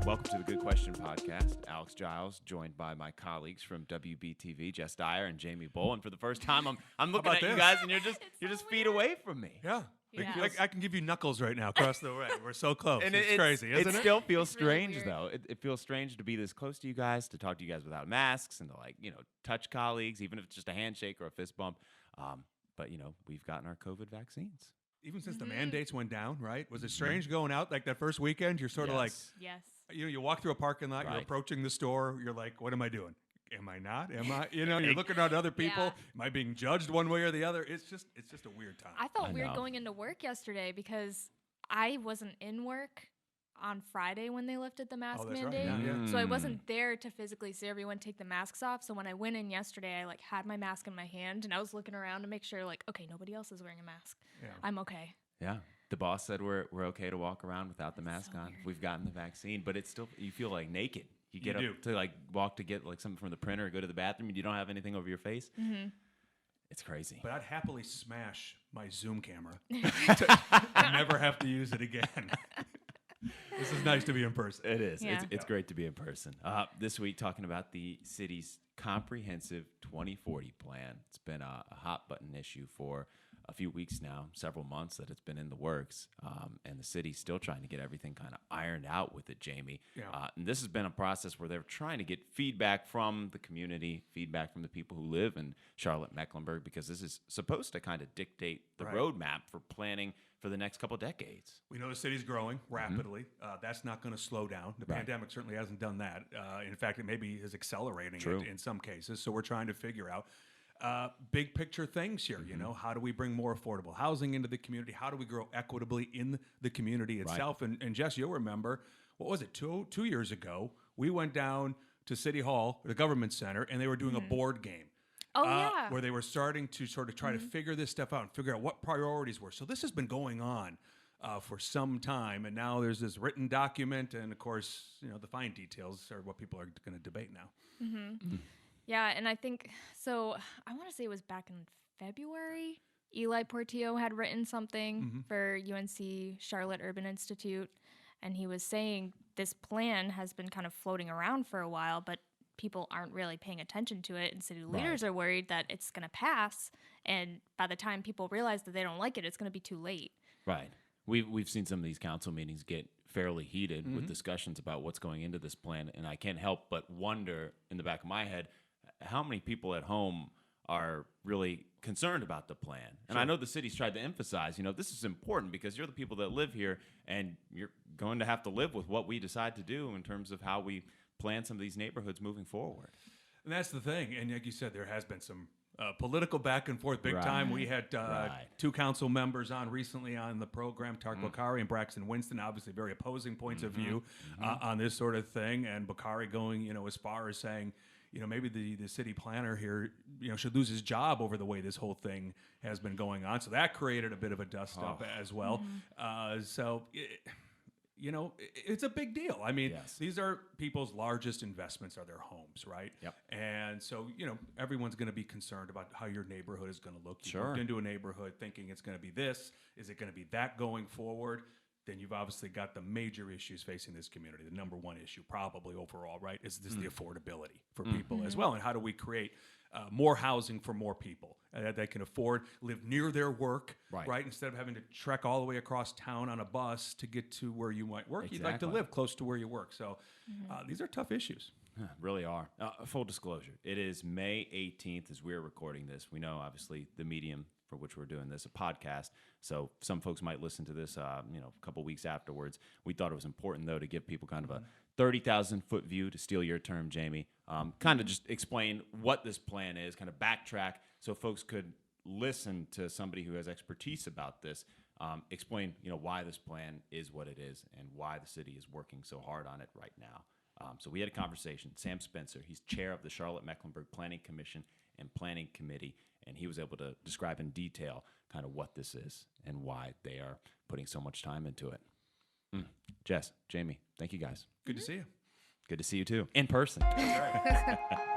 Welcome to the Good Question Podcast. Alex Giles, joined by my colleagues from WBTV, Jess Dyer and Jamie Bowl. And for the first time, I'm looking at you guys, and you're just feet away from me. Yeah. Yeah. I can give you knuckles right now across the way. We're so close. And it's crazy, isn't it? It still feels It's really strange, weird. though. It feels strange to be this close to you guys, to talk to you guys without masks, and to touch colleagues, even if it's just a handshake or a fist bump. But we've gotten our COVID vaccines. Even since the mandates went down, right? Was it strange going out like that first weekend? You're sort of like, Yes. you walk through a parking lot, Right. you're approaching the store, you're like, what am I doing? Am I not? Am I? You're looking at other people. Yeah. Am I being judged one way or the other? It's just a weird time. I felt I weird know. going into work yesterday because I wasn't in work on Friday when they lifted the mask that's right. mandate. Yeah. So I wasn't there to physically see everyone take the masks off. So when I went in yesterday, I had my mask in my hand and I was looking around to make sure okay, nobody else is wearing a mask. Yeah. I'm okay. Yeah. The boss said we're okay to walk around without the mask so on. weird. We've gotten the vaccine, but it's still, you feel like naked. You get You up to walk to get something from the printer or go to the bathroom and you don't have anything over your face. Mm-hmm. It's crazy. But I'd happily smash my Zoom camera to never have to use it again. This is nice to be in person. It is. Yeah. It's great to be in person. This week, talking about the city's comprehensive 2040 plan. It's been a hot button issue for a few weeks now, several months that it's been in the works, and the city's still trying to get everything kind of ironed out with it, Jamie. Yeah. And this has been a process where they're trying to get feedback from the community, feedback from the people who live in Charlotte-Mecklenburg, because this is supposed to kind of dictate the Right. roadmap for planning for the next couple decades. We know the city's growing rapidly. That's not going to slow down. The Right. pandemic certainly hasn't done that. In fact, it maybe is accelerating True. it in some cases. So we're trying to figure out big picture things here. How do we bring more affordable housing into the community? How do we grow equitably in the community itself? And Jess, you'll remember, what was it, two years ago, we went down to City Hall, the government center, and they were doing a board game. Oh, yeah. Where they were starting to sort of try to figure this stuff out and figure out what priorities were. So this has been going on for some time, and now there's this written document, and of course, the fine details are what people are going to debate now. Yeah, and I think, so I want to say it was back in February, Eli Portillo had written something for UNC Charlotte Urban Institute, and he was saying this plan has been kind of floating around for a while, but people aren't really paying attention to it, and city leaders are worried that it's going to pass, and by the time people realize that they don't like it, it's going to be too late. Right. We've seen some of these council meetings get fairly heated with discussions about what's going into this plan, and I can't help but wonder in the back of my head how many people at home are really concerned about the plan. And I know the city's tried to emphasize, this is important because you're the people that live here, and you're going to have to live with what we decide to do in terms of how we plan some of these neighborhoods moving forward. And that's the thing. And like you said, there has been some political back and forth big Right. time. We had Right. two council members on recently on the program, Tark Bakari and Braxton Winston, obviously very opposing points of view on this sort of thing. And Bakari going, as far as saying, maybe the city planner here, should lose his job over the way this whole thing has been going on. So that created a bit of a dust up as well. It's a big deal. I mean, Yes. these are people's largest investments are their homes, right? Yep. And so, everyone's going to be concerned about how your neighborhood is going to look. You Sure. moved into a neighborhood thinking it's going to be this. Is it going to be that going forward? Then you've obviously got the major issues facing this community. The number one issue probably overall, right, is this the affordability for people as well. And how do we create more housing for more people that they can afford, live near their work, Right. Instead of having to trek all the way across town on a bus to get to where you might work. You'd like to Exactly. live close to where you work. So these are tough issues. Really are. Full disclosure, it is May 18th as we're recording this. We know, obviously, the medium for which we're doing this, a podcast. So some folks might listen to this, a couple weeks afterwards. We thought it was important, though, to give people kind of a 30,000-foot view, to steal your term, Jamie. Kind of just explain what this plan is, kind of backtrack so folks could listen to somebody who has expertise about this, explain, why this plan is what it is and why the city is working so hard on it right now. So we had a conversation. Sam Spencer, he's chair of the Charlotte-Mecklenburg Planning Commission and Planning Committee, and he was able to describe in detail kind of what this is and why they are putting so much time into it. Jess, Jamie, thank you guys. Good to see you. Good to see you too, in person. That's right.